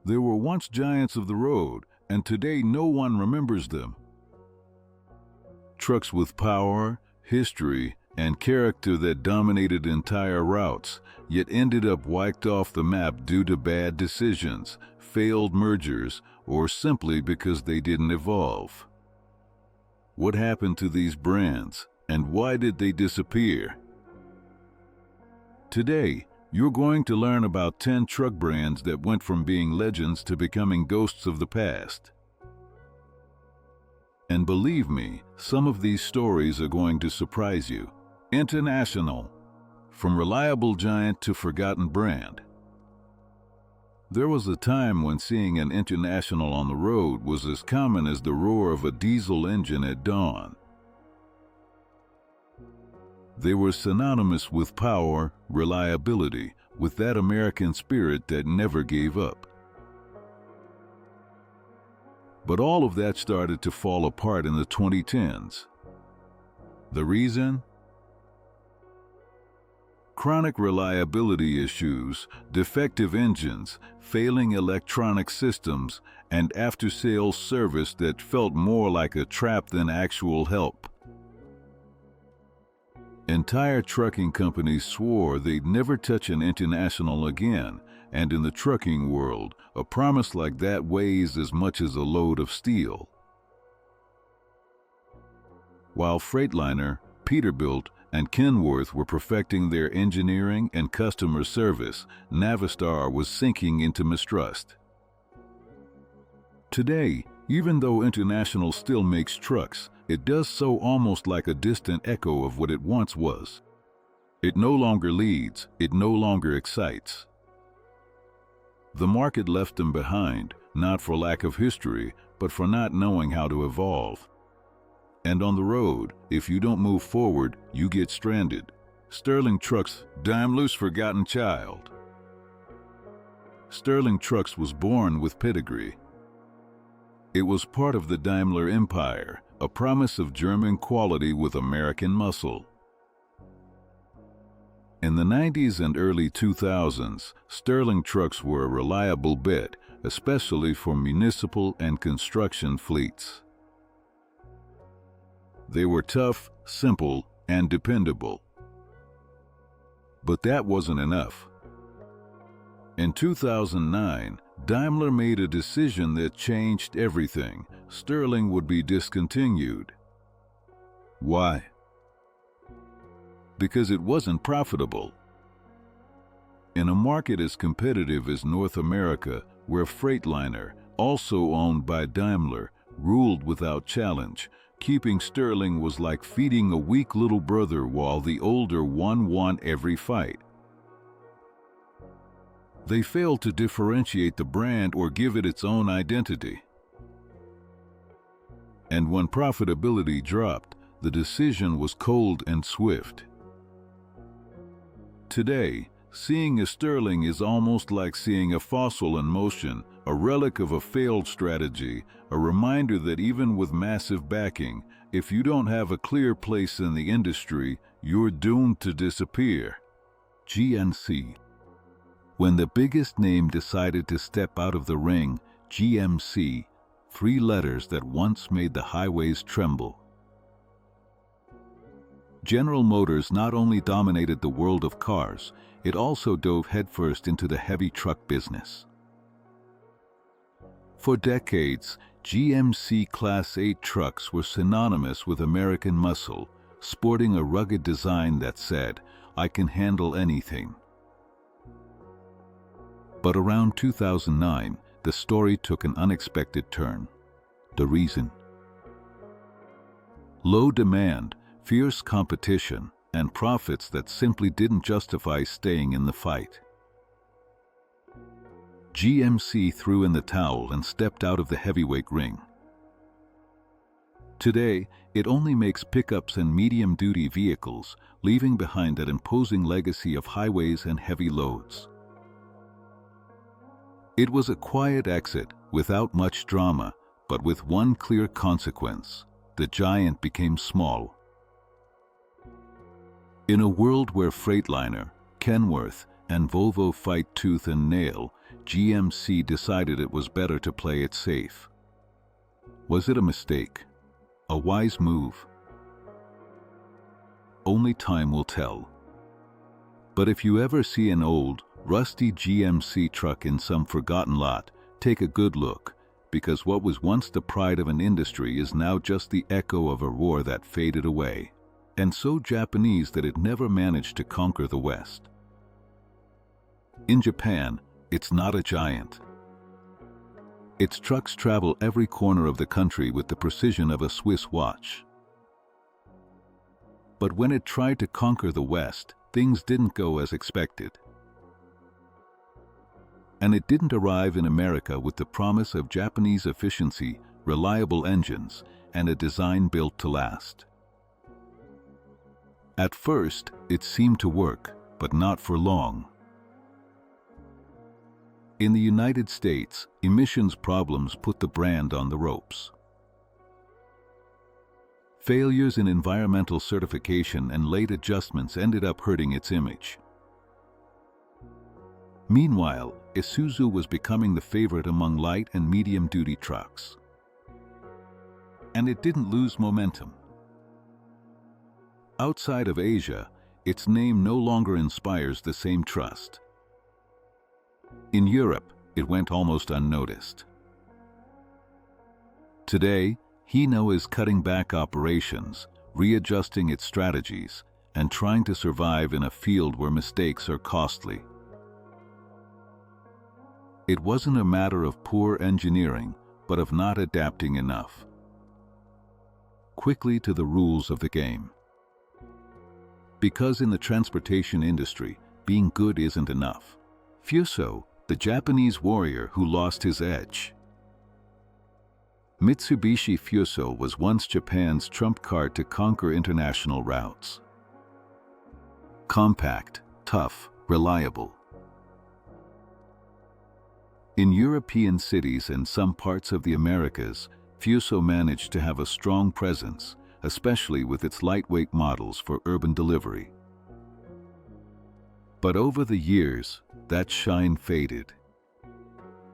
They were once giants of the road, and today no one remembers them. Trucks with power, history, and character that dominated entire routes, yet ended up wiped off the map due to bad decisions, failed mergers, or simply because they didn't evolve. What happened to these brands, and why did they disappear? Today, you're going to learn about 10 truck brands that went from being legends to becoming ghosts of the past. And believe me, some of these stories are going to surprise you. International, from reliable giant to forgotten brand. There was a time when seeing an International on the road was as common as the roar of a diesel engine at dawn. They were synonymous with power, reliability, with that American spirit that never gave up. But all of that started to fall apart in the 2010s. The reason? Chronic reliability issues, defective engines, failing electronic systems, and after-sales service that felt more like a trap than actual help. Entire trucking companies swore they'd never touch an International again, and in the trucking world, a promise like that weighs as much as a load of steel. While Freightliner, Peterbilt, and Kenworth were perfecting their engineering and customer service, Navistar was sinking into mistrust. Today, even though International still makes trucks, it does so almost like a distant echo of what it once was. It no longer leads, it no longer excites. The market left them behind, not for lack of history, but for not knowing how to evolve. And on the road, if you don't move forward, you get stranded. Sterling Trucks, Daimler's forgotten child. Sterling Trucks was born with pedigree. It was part of the Daimler Empire, a promise of German quality with American muscle. In the 90s and early 2000s, Sterling Trucks were a reliable bet, especially for municipal and construction fleets. They were tough, simple, and dependable. But that wasn't enough. In 2009, Daimler made a decision that changed everything. Sterling would be discontinued. Why? Because it wasn't profitable. In a market as competitive as North America, where Freightliner, also owned by Daimler, ruled without challenge, keeping Sterling was like feeding a weak little brother while the older one won every fight. They failed to differentiate the brand or give it its own identity. And when profitability dropped, the decision was cold and swift. Today, seeing a Sterling is almost like seeing a fossil in motion, a relic of a failed strategy, a reminder that even with massive backing, if you don't have a clear place in the industry, you're doomed to disappear. GMC. When the biggest name decided to step out of the ring, GMC, 3 letters that once made the highways tremble. General Motors not only dominated the world of cars, it also dove headfirst into the heavy truck business. For decades, GMC Class 8 trucks were synonymous with American muscle, sporting a rugged design that said, "I can handle anything." But around 2009, the story took an unexpected turn. The reason? Low demand, fierce competition, and profits that simply didn't justify staying in the fight. GMC threw in the towel and stepped out of the heavyweight ring. Today, it only makes pickups and medium-duty vehicles, leaving behind that imposing legacy of highways and heavy loads. It was a quiet exit, without much drama, but with one clear consequence: the giant became small. In a world where Freightliner, Kenworth, and Volvo fight tooth and nail, GMC decided it was better to play it safe. Was it a mistake? A wise move? Only time will tell. But if you ever see an old, rusty GMC truck in some forgotten lot, take a good look, because what was once the pride of an industry is now just the echo of a war that faded away, and so Japanese that it never managed to conquer the West. In Japan, it's not a giant. Its trucks travel every corner of the country with the precision of a Swiss watch. But when it tried to conquer the West, things didn't go as expected. And it didn't arrive in America with the promise of Japanese efficiency, reliable engines, and a design built to last. At first, it seemed to work, but not for long. In the United States, emissions problems put the brand on the ropes. Failures in environmental certification and late adjustments ended up hurting its image. Meanwhile, Isuzu was becoming the favorite among light and medium-duty trucks. And it didn't lose momentum. Outside of Asia, its name no longer inspires the same trust. In Europe, it went almost unnoticed. Today, Hino is cutting back operations, readjusting its strategies, and trying to survive in a field where mistakes are costly. It wasn't a matter of poor engineering, but of not adapting enough quickly to the rules of the game. Because in the transportation industry, being good isn't enough. Fuso, the Japanese warrior who lost his edge. Mitsubishi Fuso was once Japan's trump card to conquer international routes. Compact, tough, reliable. In European cities and some parts of the Americas, Fuso managed to have a strong presence, especially with its lightweight models for urban delivery. But over the years, that shine faded.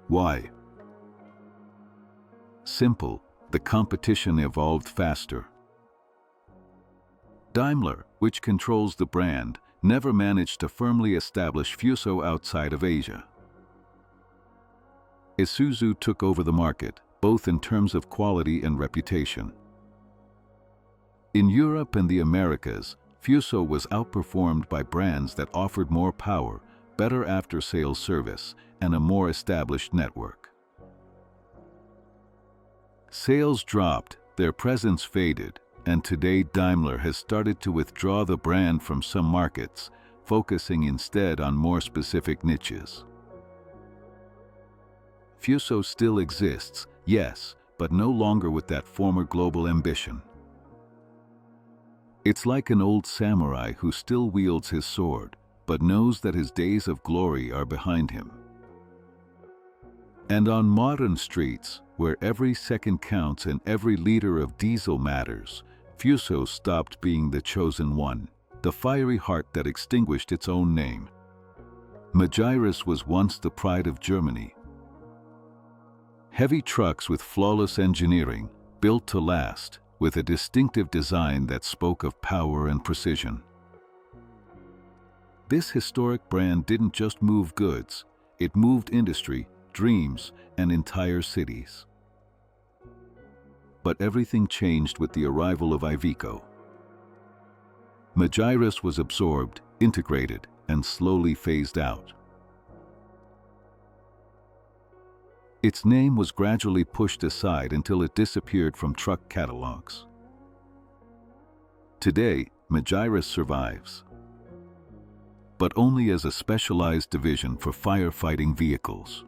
Why? Simple, the competition evolved faster. Daimler, which controls the brand, never managed to firmly establish Fuso outside of Asia. Isuzu took over the market, both in terms of quality and reputation. In Europe and the Americas, Fuso was outperformed by brands that offered more power, better after-sales service, and a more established network. Sales dropped, their presence faded, and today Daimler has started to withdraw the brand from some markets, focusing instead on more specific niches. Fuso still exists, yes, but no longer with that former global ambition. It's like an old samurai who still wields his sword, but knows that his days of glory are behind him. And on modern streets, where every second counts and every liter of diesel matters, Fuso stopped being the chosen one, the fiery heart that extinguished its own name. Magirus was once the pride of Germany. Heavy trucks with flawless engineering, built to last, with a distinctive design that spoke of power and precision. This historic brand didn't just move goods, it moved industry, dreams, and entire cities. But everything changed with the arrival of Iveco. Magirus was absorbed, integrated, and slowly phased out. Its name was gradually pushed aside until it disappeared from truck catalogs. Today, Magirus survives, but only as a specialized division for firefighting vehicles.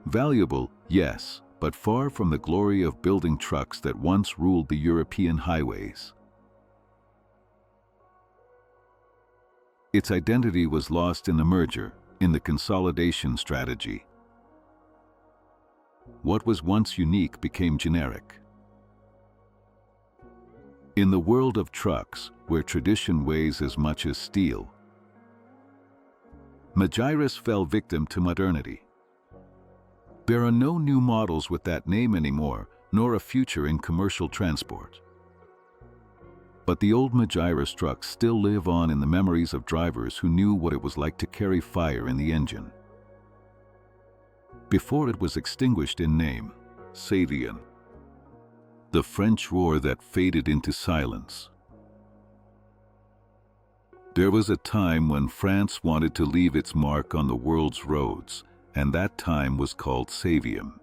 Valuable, yes, but far from the glory of building trucks that once ruled the European highways. Its identity was lost in the merger, in the consolidation strategy. What was once unique became generic. In the world of trucks, where tradition weighs as much as steel, Magirus fell victim to modernity. There are no new models with that name anymore, nor a future in commercial transport. But the old Magirus trucks still live on in the memories of drivers who knew what it was like to carry fire in the engine. Before it was extinguished in name, Saviem, the French roar that faded into silence. There was a time when France wanted to leave its mark on the world's roads, and that time was called Saviem.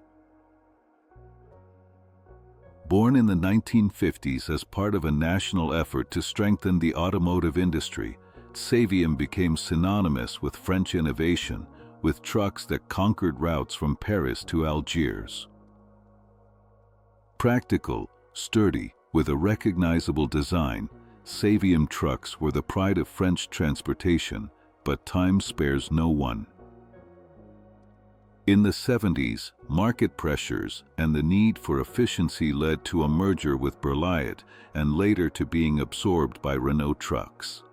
Born in the 1950s as part of a national effort to strengthen the automotive industry, Saviem became synonymous with French innovation, with trucks that conquered routes from Paris to Algiers. Practical, sturdy, with a recognizable design, Saviem trucks were the pride of French transportation, but time spares no one. In the 70s, market pressures and the need for efficiency led to a merger with Berliet and later to being absorbed by Renault Trucks.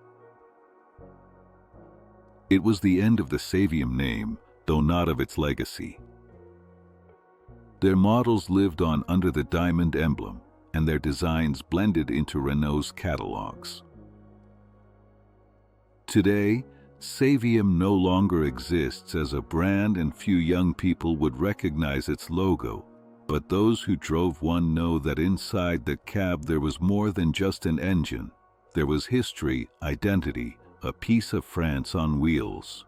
It was the end of the Saviem name, though not of its legacy. Their models lived on under the diamond emblem, and their designs blended into Renault's catalogs. Today, Saviem no longer exists as a brand and few young people would recognize its logo, but those who drove one know that inside the cab there was more than just an engine. There was history, identity, a piece of France on wheels.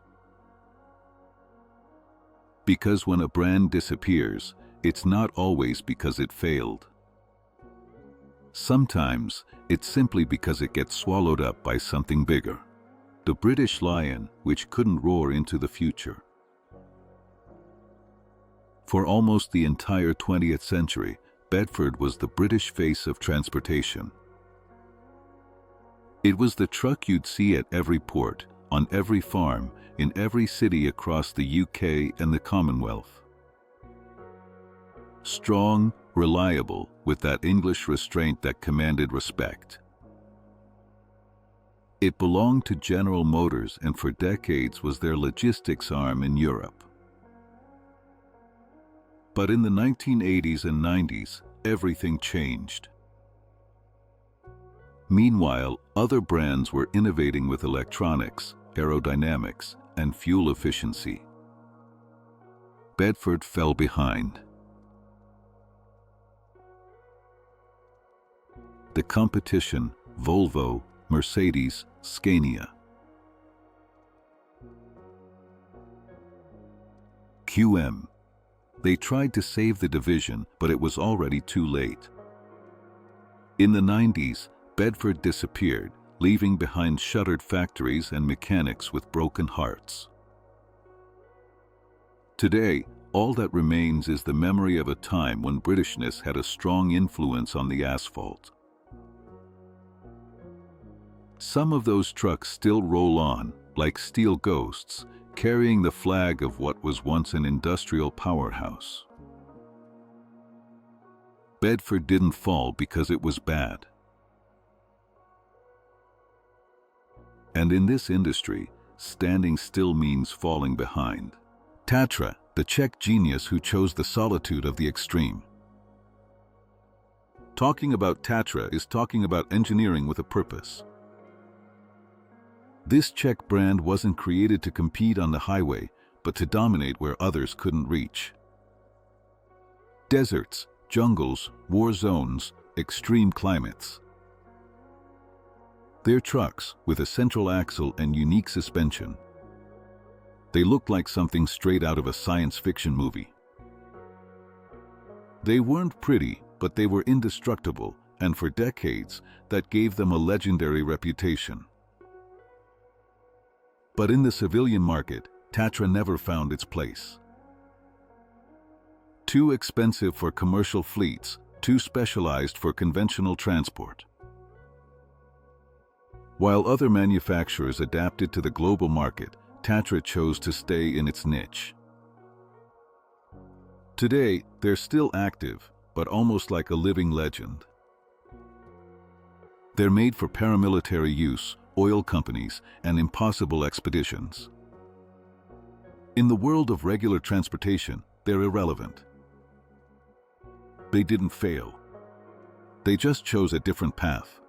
Because when a brand disappears, it's not always because it failed. Sometimes, it's simply because it gets swallowed up by something bigger. The British lion, which couldn't roar into the future. For almost the entire 20th century, Bedford was the British face of transportation. It was the truck you'd see at every port, on every farm, in every city across the UK and the Commonwealth. Strong, reliable, with that English restraint that commanded respect. It belonged to General Motors and for decades was their logistics arm in Europe. But in the 1980s and 90s, everything changed. Meanwhile, other brands were innovating with electronics, aerodynamics, and fuel efficiency. Bedford fell behind. The competition, Volvo, Mercedes, Scania. QM. They tried to save the division, but it was already too late. In the 90s, Bedford disappeared, leaving behind shuttered factories and mechanics with broken hearts. Today, all that remains is the memory of a time when Britishness had a strong influence on the asphalt. Some of those trucks still roll on, like steel ghosts, carrying the flag of what was once an industrial powerhouse. Bedford didn't fall because it was bad. And in this industry, standing still means falling behind. Tatra, the Czech genius who chose the solitude of the extreme. Talking about Tatra is talking about engineering with a purpose. This Czech brand wasn't created to compete on the highway, but to dominate where others couldn't reach. Deserts, jungles, war zones, extreme climates. They're trucks with a central axle and unique suspension. They looked like something straight out of a science fiction movie. They weren't pretty, but they were indestructible, and for decades, that gave them a legendary reputation. But in the civilian market, Tatra never found its place. Too expensive for commercial fleets, too specialized for conventional transport. While other manufacturers adapted to the global market, Tatra chose to stay in its niche. Today, they're still active, but almost like a living legend. They're made for paramilitary use, oil companies, and impossible expeditions. In the world of regular transportation, they're irrelevant. They didn't fail. They just chose a different path.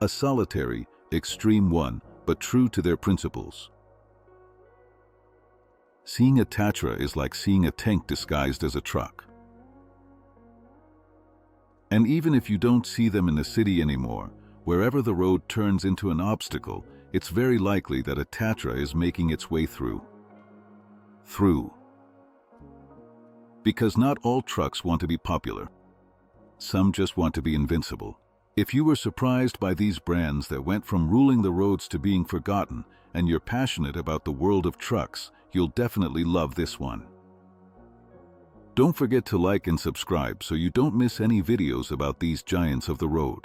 A solitary, extreme one, but true to their principles. Seeing a Tatra is like seeing a tank disguised as a truck. And even if you don't see them in the city anymore, wherever the road turns into an obstacle, it's very likely that a Tatra is making its way through. Because not all trucks want to be popular. Some just want to be invincible. If you were surprised by these brands that went from ruling the roads to being forgotten, and you're passionate about the world of trucks, you'll definitely love this one. Don't forget to like and subscribe so you don't miss any videos about these giants of the road.